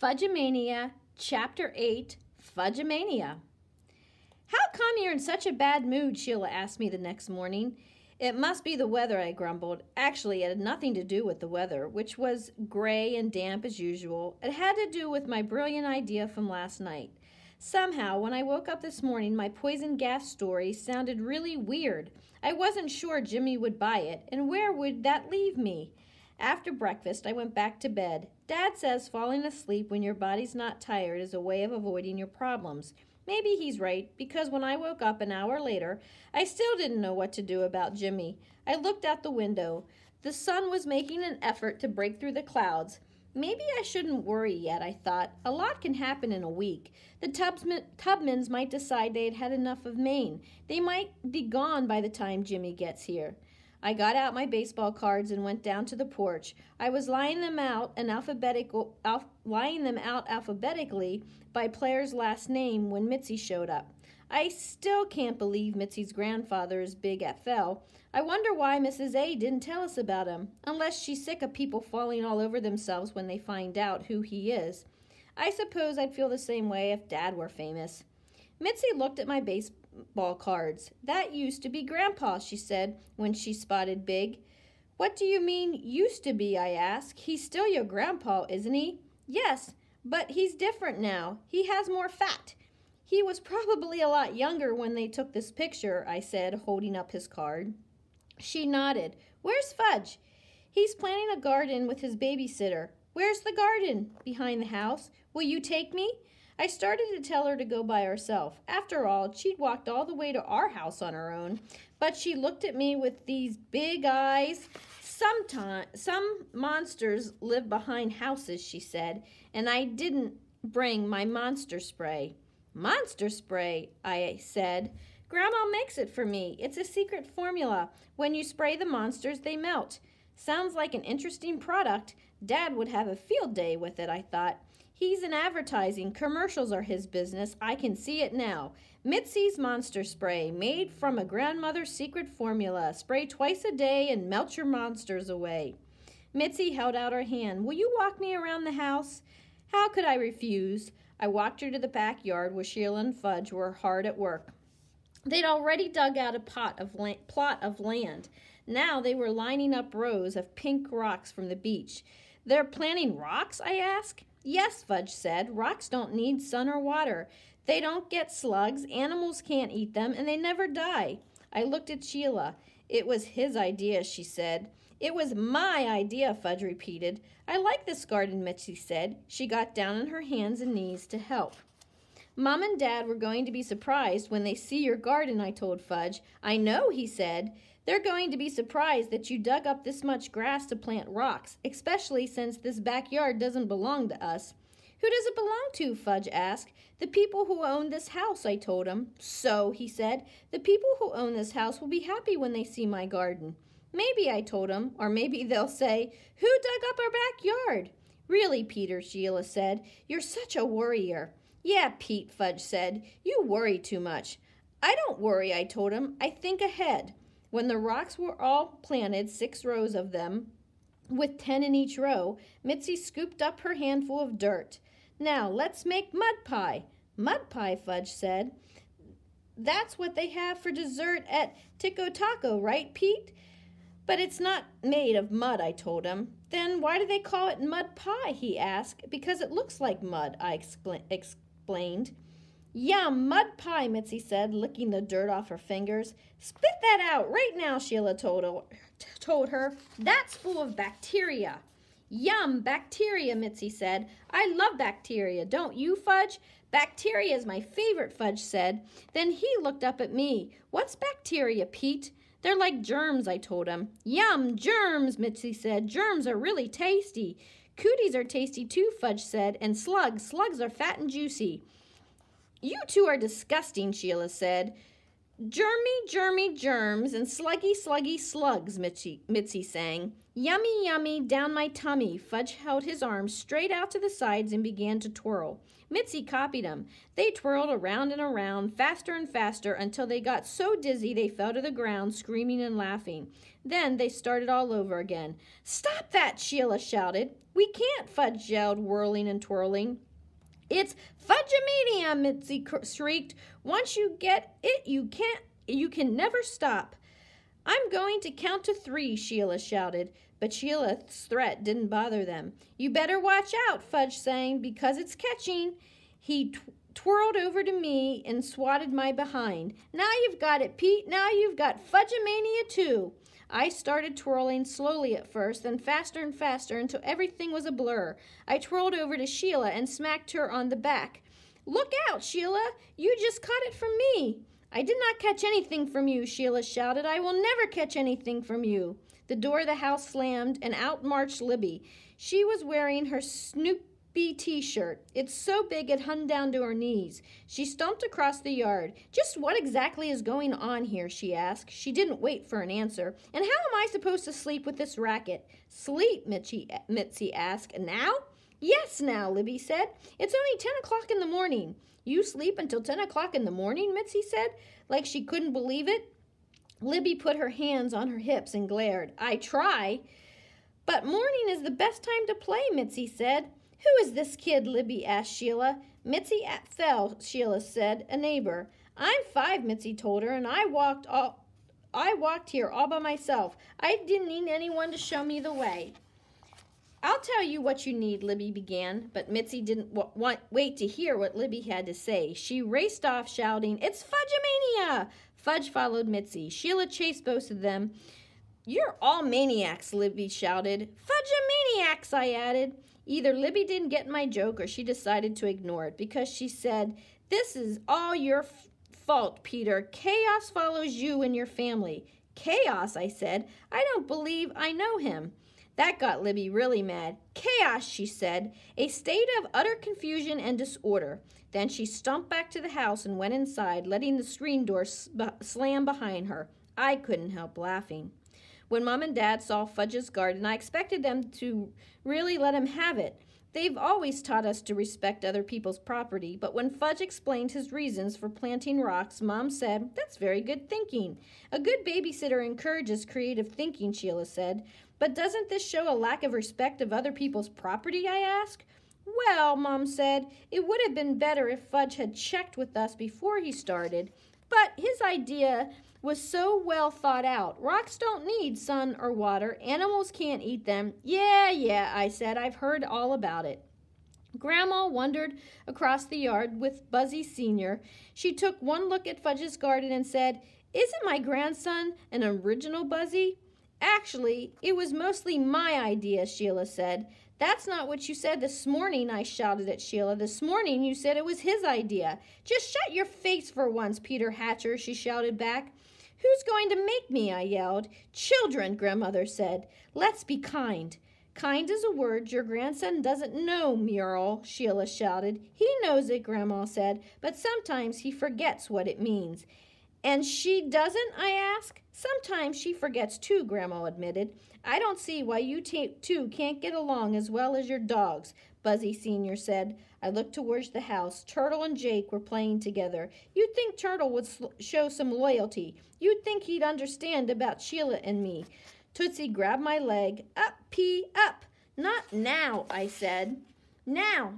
Fudge-a-mania Chapter 8, Fudge-a-mania. How come you're in such a bad mood? Sheila asked me the next morning. It must be the weather, I grumbled. Actually, it had nothing to do with the weather, which was gray and damp as usual. It had to do with my brilliant idea from last night. Somehow, when I woke up this morning, my poison gas story sounded really weird. I wasn't sure Jimmy would buy it, and where would that leave me? After breakfast, I went back to bed. Dad says falling asleep when your body's not tired is a way of avoiding your problems. Maybe he's right, because when I woke up an hour later, I still didn't know what to do about Jimmy. I looked out the window. The sun was making an effort to break through the clouds. Maybe I shouldn't worry yet, I thought. A lot can happen in a week. The Tubmans might decide they had had enough of Maine. They might be gone by the time Jimmy gets here. I got out my baseball cards and went down to the porch. I was laying them out alphabetically by player's last name when Mitzi showed up. I still can't believe Mitzi's grandfather is big at fell. I wonder why Mrs. A didn't tell us about him, unless she's sick of people falling all over themselves when they find out who he is. I suppose I'd feel the same way if Dad were famous. Mitzi looked at my baseball cards. That used to be Grandpa, she said when she spotted Big. What do you mean, used to be, I asked. He's still your grandpa, isn't he? Yes, but he's different now. He has more fat. He was probably a lot younger when they took this picture, I said, holding up his card. She nodded. Where's Fudge? He's planting a garden with his babysitter. Where's the garden? Behind the house. Will you take me? I started to tell her to go by herself. After all, she'd walked all the way to our house on her own. But she looked at me with these big eyes. Some monsters live behind houses, she said, and I didn't bring my monster spray. Monster spray, I said. Grandma makes it for me. It's a secret formula. When you spray the monsters, they melt. Sounds like an interesting product. Dad would have a field day with it, I thought. He's in advertising. Commercials are his business. I can see it now. Mitzi's Monster Spray, made from a grandmother's secret formula. Spray twice a day and melt your monsters away. Mitzi held out her hand. Will you walk me around the house? How could I refuse? I walked her to the backyard where Sheila and Fudge were hard at work. They'd already dug out a plot of land. Now they were lining up rows of pink rocks from the beach. They're planting rocks, I asked. Yes, Fudge said. Rocks don't need sun or water. They don't get slugs, animals can't eat them, and they never die. I looked at Sheila. It was his idea, she said. It was my idea, Fudge repeated. I like this garden, Mitzi said. She got down on her hands and knees to help. Mom and Dad were going to be surprised when they see your garden, I told Fudge. I know, he said. They're going to be surprised that you dug up this much grass to plant rocks, especially since this backyard doesn't belong to us. Who does it belong to? Fudge asked. The people who own this house, I told him. So, he said, the people who own this house will be happy when they see my garden. Maybe, I told him, or maybe they'll say, who dug up our backyard? Really, Peter, Sheila said, you're such a worrier. Yeah, Pete, Fudge said, you worry too much. I don't worry, I told him. I think ahead. When the rocks were all planted, 6 rows of them, with 10 in each row, Mitzi scooped up her handful of dirt. Now, let's make mud pie. Mud pie, Fudge said. That's what they have for dessert at Tico Taco, right, Pete? But it's not made of mud, I told him. Then why do they call it mud pie, he asked. Because it looks like mud, I explained. Yum, mud pie, Mitzi said, licking the dirt off her fingers. Spit that out right now, Sheila told her. That's full of bacteria. Yum, bacteria, Mitzi said. I love bacteria, don't you, Fudge? Bacteria is my favorite, Fudge said. Then he looked up at me. What's bacteria, Pete? They're like germs, I told him. Yum, germs, Mitzi said. Germs are really tasty. Cooties are tasty too, Fudge said. And slugs. Slugs are fat and juicy. You two are disgusting, Sheila said. Germy, germy germs and sluggy, sluggy slugs, Mitzi sang. Yummy, yummy, down my tummy. Fudge held his arms straight out to the sides and began to twirl. Mitzi copied him. They twirled around and around, faster and faster, until they got so dizzy they fell to the ground, screaming and laughing. Then they started all over again. "Stop that!" Sheila shouted. "We can't," Fudge yelled, whirling and twirling. "It's Fudge-a-mania," Mitzi shrieked. "Once you get it, you can never stop." "I'm going to count to 3, Sheila shouted. But Sheila's threat didn't bother them. "You better watch out," Fudge sang, "because it's catching." He twirled over to me and swatted my behind. "Now you've got it, Pete. Now you've got Fudge-a-mania too." I started twirling slowly at first, then faster and faster until everything was a blur. I twirled over to Sheila and smacked her on the back. "Look out, Sheila! You just caught it from me." "I did not catch anything from you," Sheila shouted. "I will never catch anything from you." The door of the house slammed, and out marched Libby. She was wearing her Snoopy t-shirt. It's so big it hung down to her knees. She stomped across the yard. "Just what exactly is going on here?" she asked. She didn't wait for an answer. "And how am I supposed to sleep with this racket?" "Sleep?" Mitzi asked. "Now?" "Yes, now," Libby said. "It's only 10 o'clock in the morning." "You sleep until 10 o'clock in the morning?" Mitzi said, like she couldn't believe it. Libby put her hands on her hips and glared. "I try." "But morning is the best time to play," Mitzi said. "Who is this kid?" Libby asked Sheila. "Mitzi Fell," Sheila said, "a neighbor." "I'm 5," Mitzi told her, "and I walked here all by myself. I didn't need anyone to show me the way." "I'll tell you what you need," Libby began, but Mitzi didn't wait to hear what Libby had to say. She raced off shouting, "It's Fudge-a-mania!" Fudge followed Mitzi. Sheila chased both of them. "You're all maniacs," Libby shouted. "Fudge-a-maniacs," I added. Either Libby didn't get my joke or she decided to ignore it because she said, "This is all your fault, Peter. Chaos follows you and your family." "Chaos?" I said. "I don't believe I know him." That got Libby really mad. "Chaos," she said, "a state of utter confusion and disorder." Then she stomped back to the house and went inside, letting the screen door slam behind her. I couldn't help laughing. When Mom and Dad saw Fudge's garden, I expected them to really let him have it. They've always taught us to respect other people's property, but when Fudge explained his reasons for planting rocks, Mom said, "That's very good thinking." "A good babysitter encourages creative thinking," Sheila said. "But doesn't this show a lack of respect of other people's property?" I asked. "Well," Mom said, "it would have been better if Fudge had checked with us before he started. But his idea was so well thought out. Rocks don't need sun or water. Animals can't eat them." Yeah, I said. "I've heard all about it." Grandma wandered across the yard with Buzzy Sr. She took one look at Fudge's garden and said, "Isn't my grandson an original, Buzzy?" "Actually, it was mostly my idea," Sheila said. "That's not what you said this morning," I shouted at Sheila. "This morning you said it was his idea." "Just shut your face for once, Peter Hatcher," she shouted back. "Who's going to make me?" I yelled. "Children," Grandmother said. "Let's be kind." "Kind is a word your grandson doesn't know, Muriel," Sheila shouted. "He knows it," Grandma said, "but sometimes he forgets what it means." "And she doesn't?" I asked. "Sometimes she forgets too," Grandma admitted. "I don't see why you two can't get along as well as your dogs," Buzzy Sr. said. I looked towards the house. Turtle and Jake were playing together. You'd think Turtle would show some loyalty. You'd think he'd understand about Sheila and me. Tootsie grabbed my leg. "Up, Pea, up." "Not now," I said. Now.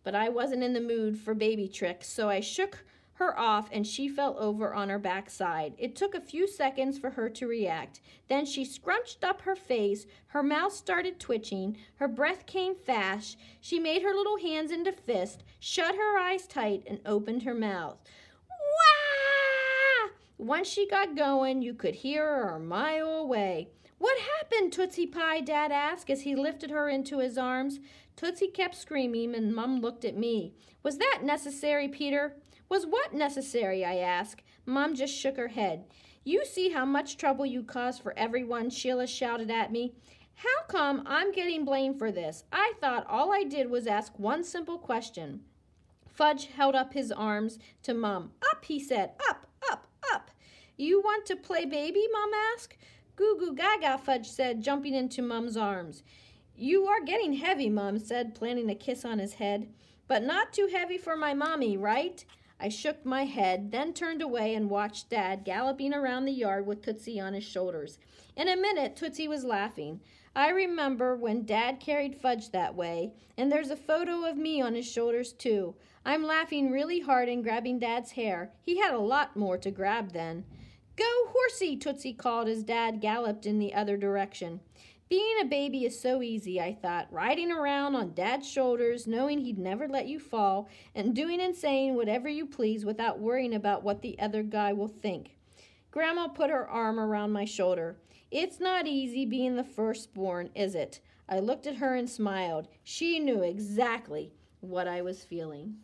But I wasn't in the mood for baby tricks, so I shook her off and she fell over on her backside. It took a few seconds for her to react. Then she scrunched up her face, her mouth started twitching, her breath came fast, she made her little hands into fists, shut her eyes tight, and opened her mouth. Wah! Once she got going, you could hear her a mile away. "What happened, Tootsie Pie?" Dad asked as he lifted her into his arms. Tootsie kept screaming and Mom looked at me. "Was that necessary, Peter?" "Was what necessary?" I asked. Mom just shook her head. "You see how much trouble you cause for everyone," Sheila shouted at me. "How come I'm getting blamed for this? I thought all I did was ask one simple question." Fudge held up his arms to Mom. "Up," he said. "Up, up, up." "You want to play baby?" Mom asked. Goo goo gaga, Fudge said, jumping into Mum's arms. You are getting heavy, Mum said, planting a kiss on his head. But not too heavy for my mommy, right? I shook my head, then turned away and watched Dad galloping around the yard with Tootsie on his shoulders. In a minute, Tootsie was laughing. I remember when Dad carried Fudge that way, and there's a photo of me on his shoulders, too. I'm laughing really hard and grabbing Dad's hair. He had a lot more to grab then. Go, horsey, Tootsie called as Dad galloped in the other direction. Being a baby is so easy, I thought, riding around on Dad's shoulders, knowing he'd never let you fall, and doing and saying whatever you please without worrying about what the other guy will think. Grandma put her arm around my shoulder. It's not easy being the firstborn, is it? I looked at her and smiled. She knew exactly what I was feeling.